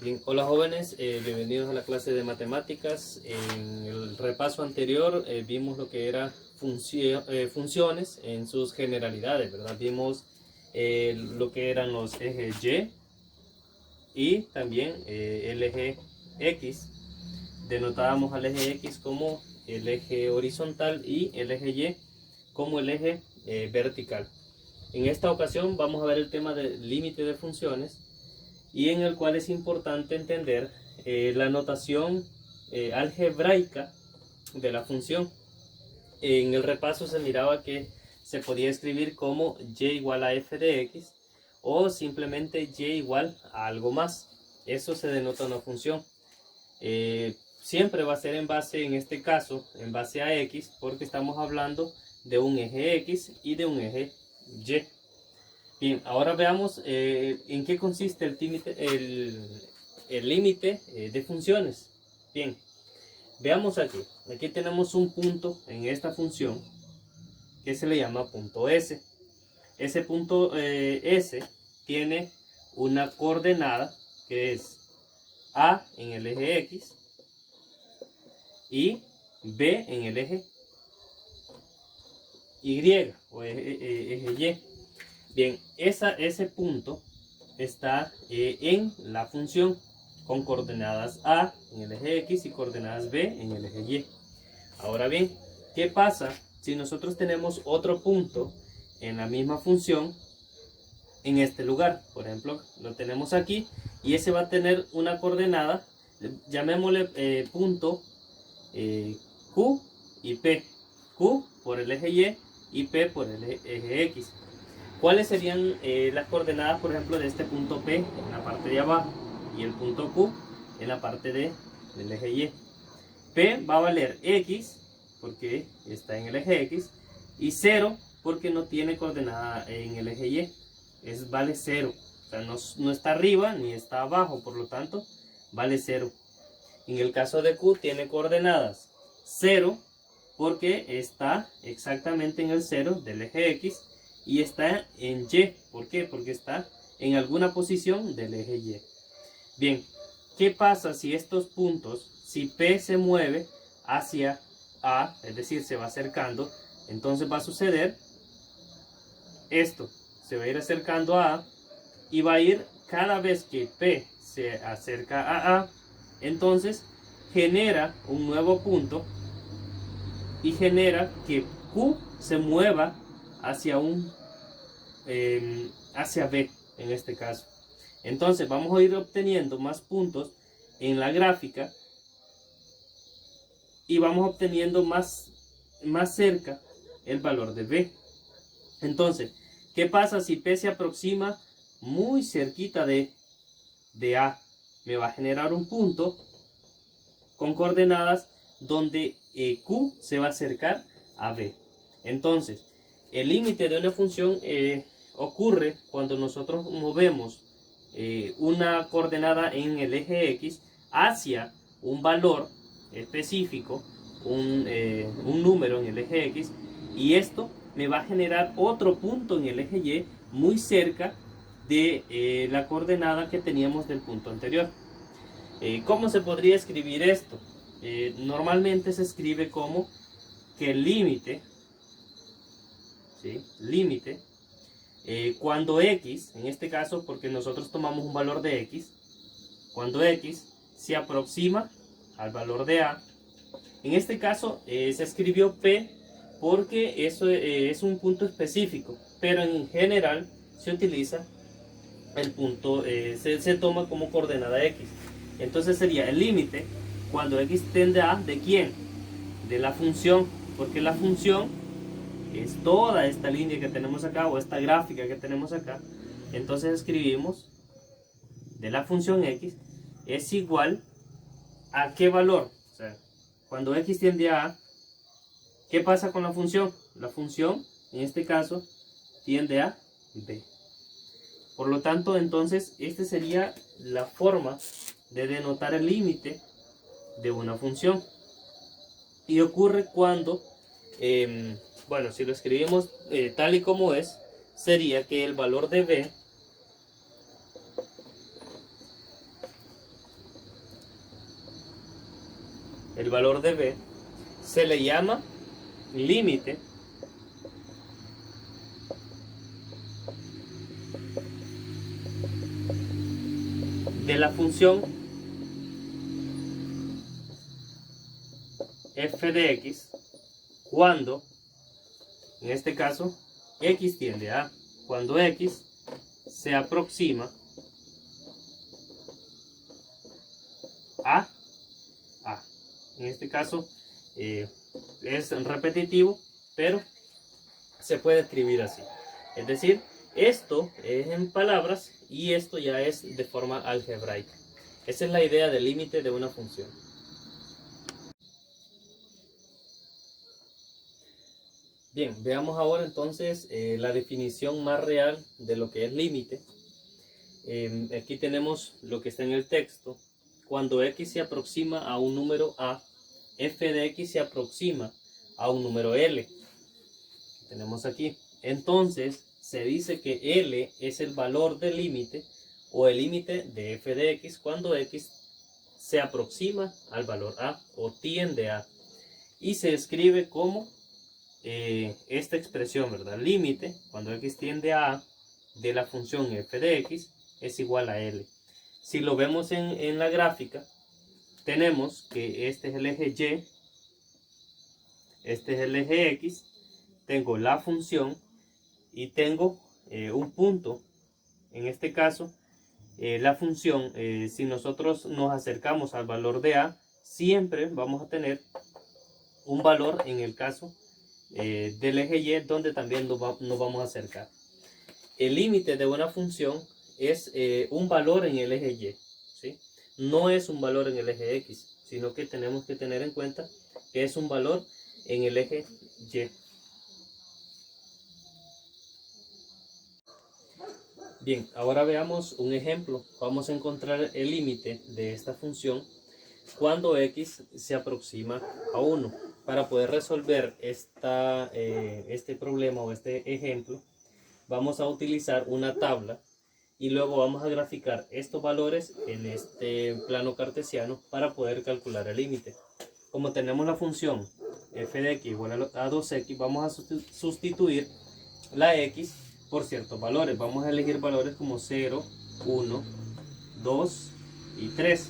Bien, hola jóvenes, bienvenidos a la clase de matemáticas. En el repaso anterior vimos lo que era funciones en sus generalidades, ¿verdad? Vimos lo que eran los ejes y también el eje X. Denotábamos al eje X como el eje horizontal y el eje Y como el eje vertical. En esta ocasión vamos a ver el tema del límite de funciones, y en el cual es importante entender la notación algebraica de la función. En el repaso se miraba que se podía escribir como y igual a f de x o simplemente y igual a algo más. Eso se denota una función. Siempre va a ser en base, en este caso, en base a x, porque estamos hablando de un eje x y de un eje y. Bien, ahora veamos en qué consiste el límite de funciones. Bien, veamos aquí. Aquí tenemos un punto en esta función que se le llama punto S. Ese punto S tiene una coordenada que es A en el eje X y B en el eje Y o eje Y. Bien, ese punto está en la función con coordenadas A en el eje X y coordenadas B en el eje Y. Ahora bien, ¿qué pasa si nosotros tenemos otro punto en la misma función en este lugar? Por ejemplo, lo tenemos aquí y ese va a tener una coordenada, llamémosle punto Q y P. Q por el eje Y P por el eje X. ¿Cuáles serían las coordenadas, por ejemplo, de este punto P en la parte de abajo y el punto Q en la parte del eje Y? P va a valer X porque está en el eje X y 0 porque no tiene coordenada en el eje Y. Vale 0. O sea, no está arriba ni está abajo, por lo tanto, vale 0. En el caso de Q tiene coordenadas 0 porque está exactamente en el 0 del eje X y está en Y. ¿Por qué? Porque está en alguna posición del eje Y. Bien, ¿qué pasa si estos puntos, si P se mueve hacia A, es decir, se va acercando? Entonces va a suceder esto, se va a ir acercando a A y va a ir cada vez que P se acerca a A, entonces genera un nuevo punto y genera que Q se mueva hacia hacia B en este caso. Entonces vamos a ir obteniendo más puntos en la gráfica y vamos obteniendo más cerca el valor de B. Entonces, ¿qué pasa si P se aproxima muy cerquita de A? Me va a generar un punto con coordenadas donde Q se va a acercar a B. Entonces, el límite de una función ocurre cuando nosotros movemos una coordenada en el eje X hacia un valor específico, un número en el eje X, y esto me va a generar otro punto en el eje Y muy cerca de la coordenada que teníamos del punto anterior. ¿Cómo se podría escribir esto? Normalmente se escribe como que el límite, ¿sí? Límite, cuando X, en este caso porque nosotros tomamos un valor de X, cuando X se aproxima al valor de A, en este caso se escribió P porque eso es un punto específico, pero en general se utiliza el punto, se toma como coordenada X. Entonces sería el límite cuando X tiende a ¿de quién? De la función, porque la función es toda esta línea que tenemos acá o esta gráfica que tenemos acá. Entonces escribimos de la función X es igual a ¿qué valor? O sea, cuando X tiende a A, ¿qué pasa con la función? La función, en este caso, tiende a B. Por lo tanto, entonces, esta sería la forma de denotar el límite de una función. Y ocurre cuando, bueno, si lo escribimos tal y como es, sería que el valor de B el valor de b, se le llama límite de la función f de x cuando, en este caso, x tiende a, cuando x se aproxima a a. En este caso es repetitivo, pero se puede escribir así. Es decir, esto es en palabras y esto ya es de forma algebraica. Esa es la idea del límite de una función. Bien, veamos ahora entonces la definición más real de lo que es límite. Aquí tenemos lo que está en el texto. Cuando x se aproxima a un número a, f de x se aproxima a un número L. Tenemos aquí. Entonces, se dice que L es el valor del límite o el límite de f de x cuando x se aproxima al valor a o tiende a. Y se escribe como esta expresión, ¿verdad? Límite, cuando x tiende a de la función f de x es igual a L. Si lo vemos en la gráfica, tenemos que este es el eje Y, este es el eje X, tengo la función y tengo un punto. En este caso, la función, si nosotros nos acercamos al valor de A, siempre vamos a tener un valor en el caso del eje Y donde también nos vamos a acercar. El límite de una función es un valor en el eje Y, ¿sí? No es un valor en el eje X, sino que tenemos que tener en cuenta que es un valor en el eje Y. Bien, ahora veamos un ejemplo. Vamos a encontrar el límite de esta función cuando x se aproxima a 1. Para poder resolver este problema o este ejemplo, vamos a utilizar una tabla y luego vamos a graficar estos valores en este plano cartesiano para poder calcular el límite. Como tenemos la función f de x igual a 2x, vamos a sustituir la x por ciertos valores. Vamos a elegir valores como 0, 1, 2 y 3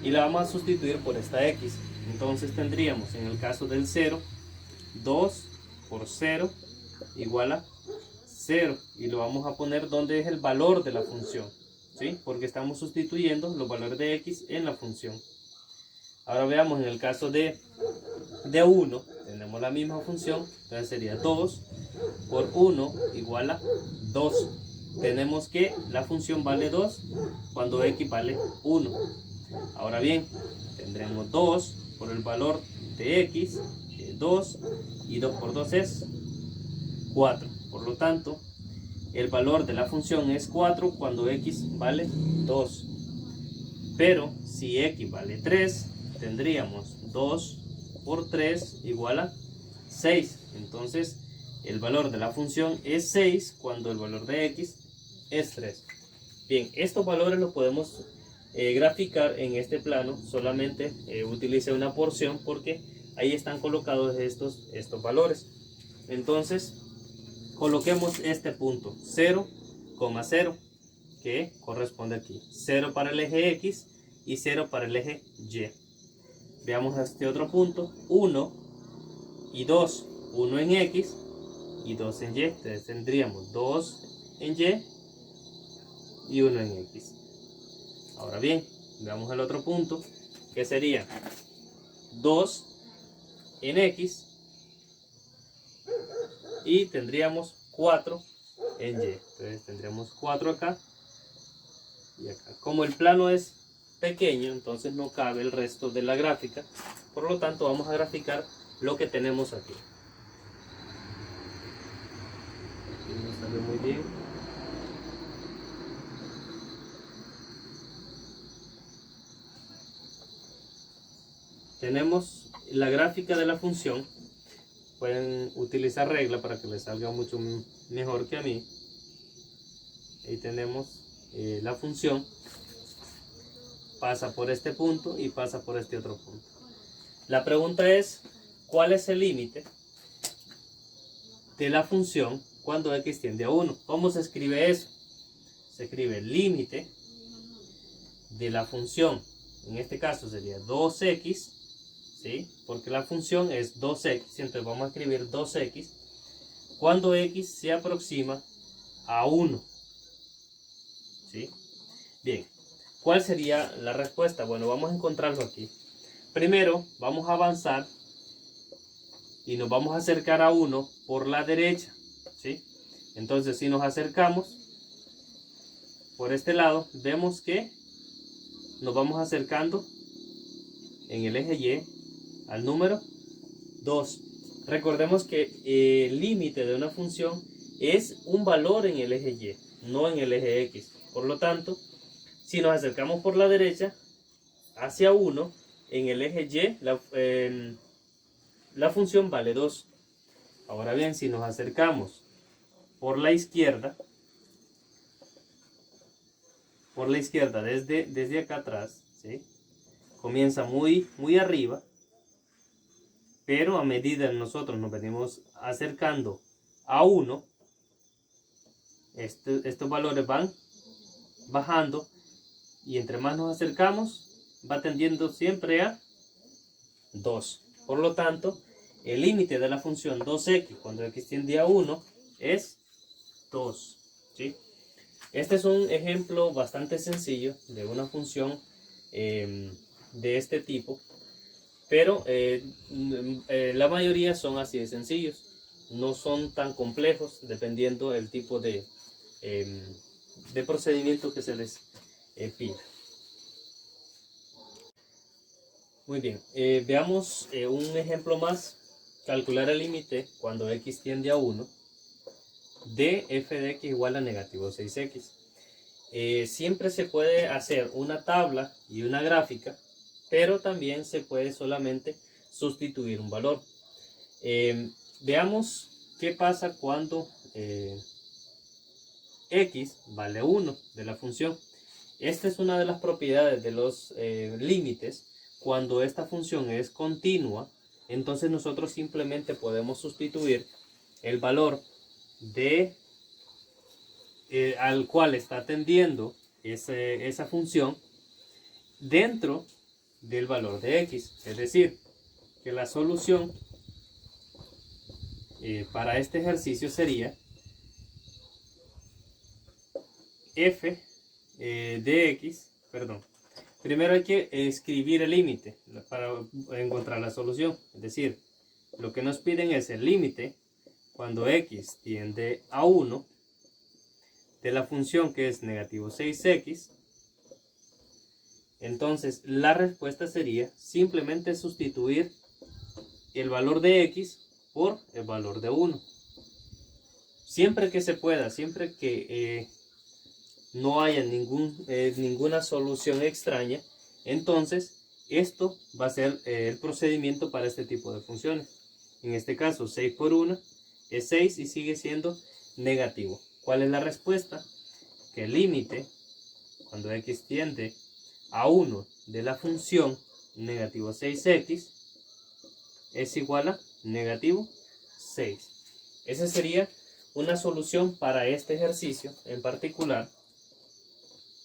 y la vamos a sustituir por esta x. Entonces tendríamos en el caso del 0, 2 por 0 igual a 0 y lo vamos a poner donde es el valor de la función, ¿sí? Porque estamos sustituyendo los valores de x en la función. Ahora veamos en el caso de 1, tenemos la misma función, entonces sería 2 por 1 igual a 2. Tenemos que la función vale 2 cuando x vale 1. Ahora bien, tendremos 2 por el valor de x, que es 2, y 2 por 2 es 4. Por lo tanto, el valor de la función es 4 cuando x vale 2. Pero si x vale 3, tendríamos 2 por 3 igual a 6. Entonces, el valor de la función es 6 cuando el valor de x es 3. Bien, estos valores los podemos graficar en este plano. Solamente utilice una porción porque ahí están colocados estos valores. Entonces, coloquemos este punto 0, 0, que corresponde aquí. 0 para el eje X y 0 para el eje Y. Veamos este otro punto, 1 y 2, 1 en X y 2 en Y. Entonces tendríamos 2 en Y y 1 en X. Ahora bien, veamos el otro punto, que sería 2 en X y tendríamos 4 en Y. Entonces tendríamos 4 acá y acá. Como el plano es pequeño, entonces no cabe el resto de la gráfica. Por lo tanto, vamos a graficar lo que tenemos aquí. Aquí no sale muy bien. Tenemos la gráfica de la función. Pueden utilizar regla para que les salga mucho mejor que a mí. Ahí tenemos la función. Pasa por este punto y pasa por este otro punto. La pregunta es, ¿cuál es el límite de la función cuando x tiende a 1? ¿Cómo se escribe eso? Se escribe el límite de la función, en este caso sería 2x, ¿sí? Porque la función es 2x, entonces vamos a escribir 2x cuando x se aproxima a 1, ¿sí? Bien, ¿cuál sería la respuesta? Bueno, vamos a encontrarlo aquí. Primero vamos a avanzar y nos vamos a acercar a 1 por la derecha, ¿sí? Entonces si nos acercamos por este lado, vemos que nos vamos acercando en el eje Y al número 2. Recordemos que el límite de una función es un valor en el eje Y, no en el eje X. Por lo tanto, si nos acercamos por la derecha hacia 1, en el eje Y la función vale 2. Ahora bien, si nos acercamos por la izquierda desde acá atrás, ¿sí? Comienza muy arriba, pero a medida que nosotros nos venimos acercando a 1, estos valores van bajando y entre más nos acercamos va tendiendo siempre a 2. Por lo tanto, el límite de la función 2x cuando x tiende a 1 es 2, ¿sí? Este es un ejemplo bastante sencillo de una función de este tipo, pero la mayoría son así de sencillos, no son tan complejos dependiendo del tipo de procedimiento que se les pida. Muy bien, veamos un ejemplo más. Calcular el límite cuando x tiende a 1 de f de x igual a negativo 6x. Siempre se puede hacer una tabla y una gráfica, pero también se puede solamente sustituir un valor. Veamos qué pasa cuando x vale 1 de la función. Esta es una de las propiedades de los límites. Cuando esta función es continua, entonces nosotros simplemente podemos sustituir el valor de al cual está tendiendo esa función dentro del valor de x. Es decir, que la solución para este ejercicio sería f de x, perdón. Primero hay que escribir el límite para encontrar la solución. Es decir, lo que nos piden es el límite cuando x tiende a 1 de la función que es negativo 6x. Entonces la respuesta sería simplemente sustituir el valor de x por el valor de 1. Siempre que se pueda, siempre que no haya ninguna solución extraña, entonces esto va a ser el procedimiento para este tipo de funciones. En este caso 6 por 1 es 6 y sigue siendo negativo. ¿Cuál es la respuesta? Que el límite cuando x tiende a 1 de la función negativo 6x es igual a negativo 6. Esa sería una solución para este ejercicio en particular.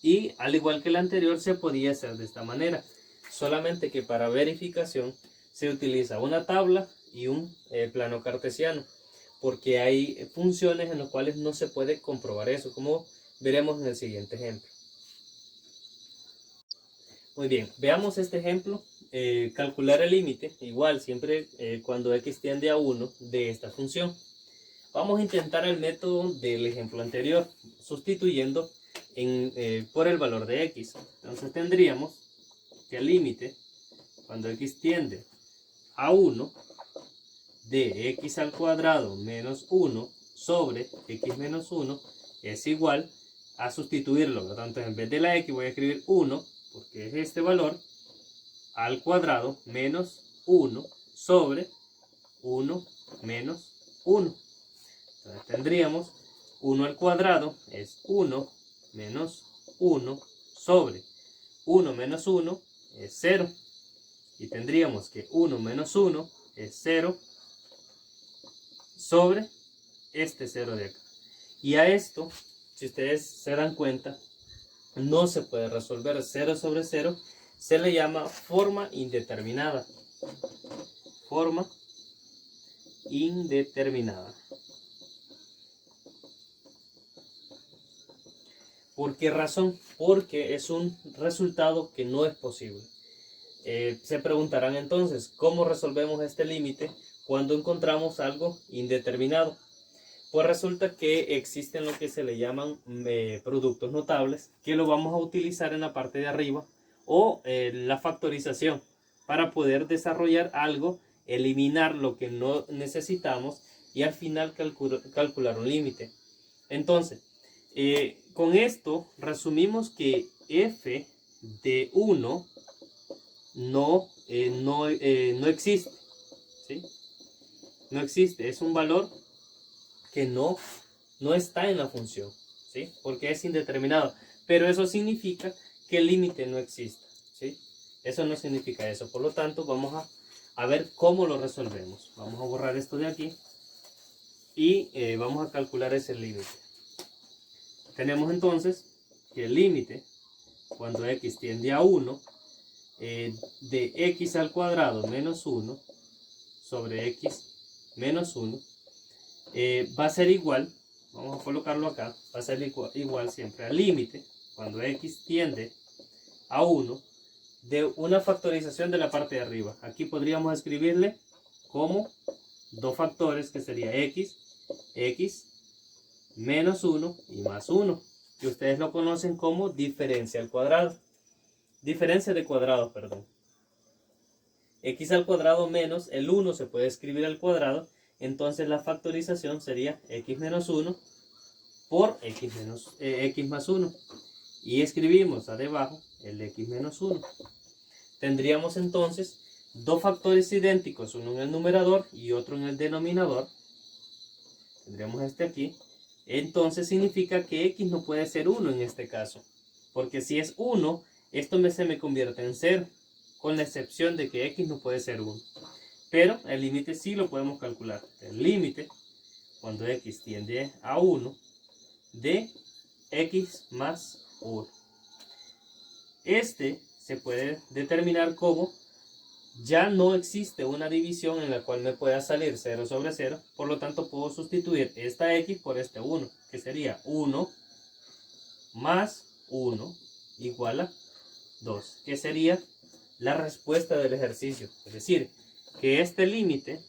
Y al igual que el anterior se podía hacer de esta manera, solamente que para verificación se utiliza una tabla y un plano cartesiano, porque hay funciones en las cuales no se puede comprobar eso, como veremos en el siguiente ejemplo. Muy bien, veamos este ejemplo. Calcular el límite, igual siempre cuando x tiende a 1 de esta función. Vamos a intentar el método del ejemplo anterior, sustituyendo por el valor de x. Entonces tendríamos que el límite cuando x tiende a 1 de x al cuadrado menos 1 sobre x menos 1 es igual a sustituirlo. Por lo tanto, en vez de la x voy a escribir 1, porque es este valor, al cuadrado menos 1 sobre 1 menos 1. Entonces tendríamos 1 al cuadrado es 1 menos 1 sobre 1 menos 1 es 0. Y tendríamos que 1 menos 1 es 0 sobre este 0 de acá. Y a esto, si ustedes se dan cuenta, no se puede resolver 0 sobre 0. Se le llama forma indeterminada. Forma indeterminada. ¿Por qué razón? Porque es un resultado que no es posible. Se preguntarán entonces, ¿cómo resolvemos este límite cuando encontramos algo indeterminado? Pues resulta que existen lo que se le llaman productos notables, que lo vamos a utilizar en la parte de arriba, o la factorización, para poder desarrollar algo, eliminar lo que no necesitamos y al final calcular un límite. Entonces, con esto resumimos que f de 1 no existe, ¿sí? No existe, es un valor que no está en la función, ¿sí? Porque es indeterminado, pero eso significa que el límite no existe, ¿sí? Eso no significa eso, por lo tanto vamos a ver cómo lo resolvemos. Vamos a borrar esto de aquí y vamos a calcular ese límite. Tenemos entonces que el límite, cuando x tiende a 1, de x al cuadrado menos 1 sobre x menos 1, va a ser igual, vamos a colocarlo acá, va a ser igual siempre al límite, cuando x tiende a 1, de una factorización de la parte de arriba. Aquí podríamos escribirle como dos factores, que sería x menos 1 y más 1, que ustedes lo conocen como diferencia al cuadrado. Diferencia de cuadrados, perdón. X al cuadrado menos el 1 se puede escribir al cuadrado, entonces la factorización sería x menos 1 por x más 1. Y escribimos a debajo el x menos 1. Tendríamos entonces dos factores idénticos, uno en el numerador y otro en el denominador. Tendríamos este aquí. Entonces significa que x no puede ser 1 en este caso, porque si es 1, esto se me convierte en 0, con la excepción de que x no puede ser 1. Pero el límite sí lo podemos calcular. El límite, cuando x tiende a 1, de x más 1. Este se puede determinar como ya no existe una división en la cual me pueda salir 0 sobre 0, por lo tanto puedo sustituir esta x por este 1, que sería 1 más 1 igual a 2, que sería la respuesta del ejercicio. Es decir, que este límite,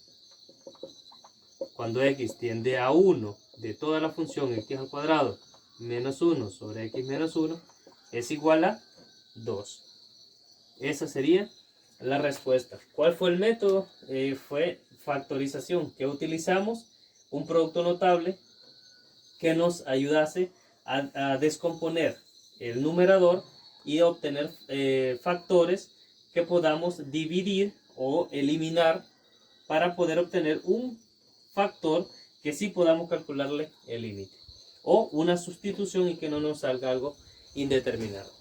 cuando x tiende a 1 de toda la función x al cuadrado menos 1 sobre x menos 1, es igual a 2. Esa sería la respuesta. ¿Cuál fue el método? Fue factorización, que utilizamos un producto notable que nos ayudase a descomponer el numerador y obtener factores que podamos dividir o eliminar para poder obtener un factor que sí podamos calcularle el límite, o una sustitución y que no nos salga algo indeterminado.